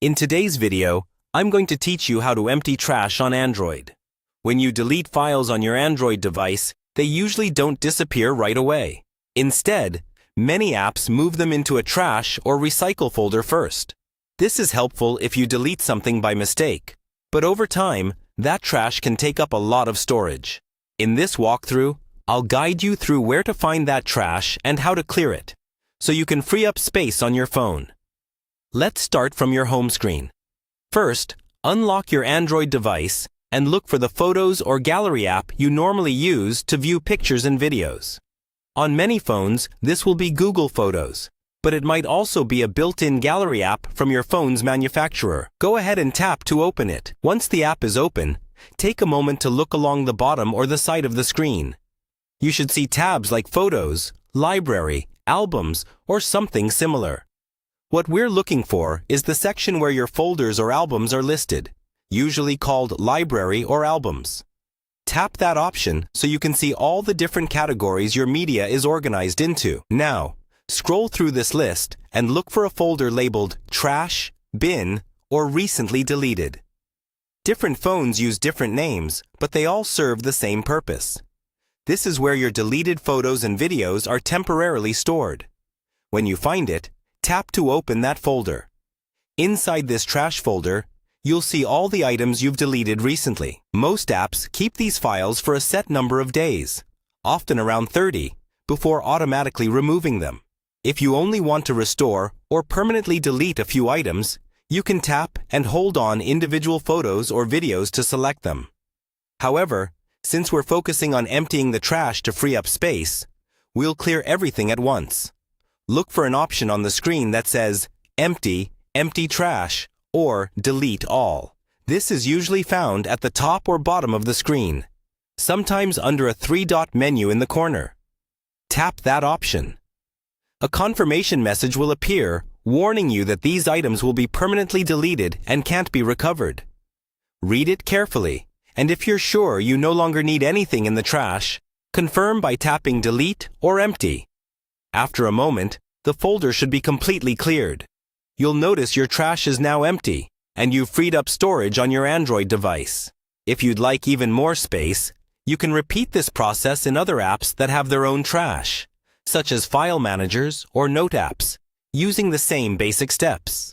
In today's video, I'm going to teach you how to empty trash on Android. When you delete files on your Android device, they usually don't disappear right away. Instead, many apps move them into a trash or recycle folder first. This is helpful if you delete something by mistake, but over time, that trash can take up a lot of storage. In this walkthrough, I'll guide you through where to find that trash and how to clear it, so you can free up space on your phone. Let's start from your home screen. First, unlock your Android device and look for the Photos or Gallery app you normally use to view pictures and videos. On many phones, this will be Google Photos, but it might also be a built-in gallery app from your phone's manufacturer. Go ahead and tap to open it. Once the app is open, take a moment to look along the bottom or the side of the screen. You should see tabs like Photos, Library, Albums, or something similar. What we're looking for is the section where your folders or albums are listed, usually called Library or Albums. Tap that option so you can see all the different categories your media is organized into. Now, scroll through this list and look for a folder labeled Trash, Bin, or Recently Deleted. Different phones use different names, but they all serve the same purpose. This is where your deleted photos and videos are temporarily stored. When you find it, tap to open that folder. Inside this trash folder, you'll see all the items you've deleted recently. Most apps keep these files for a set number of days, often around 30, before automatically removing them. If you only want to restore or permanently delete a few items, you can tap and hold on individual photos or videos to select them. However, since we're focusing on emptying the trash to free up space, we'll clear everything at once. Look for an option on the screen that says Empty, Empty Trash, or Delete All. This is usually found at the top or bottom of the screen, sometimes under a three-dot menu in the corner. Tap that option. A confirmation message will appear warning you that these items will be permanently deleted and can't be recovered. Read it carefully, and if you're sure you no longer need anything in the trash, confirm by tapping Delete or Empty. After a moment, the folder should be completely cleared. You'll notice your trash is now empty, and you've freed up storage on your Android device. If you'd like even more space, you can repeat this process in other apps that have their own trash, such as file managers or note apps, using the same basic steps.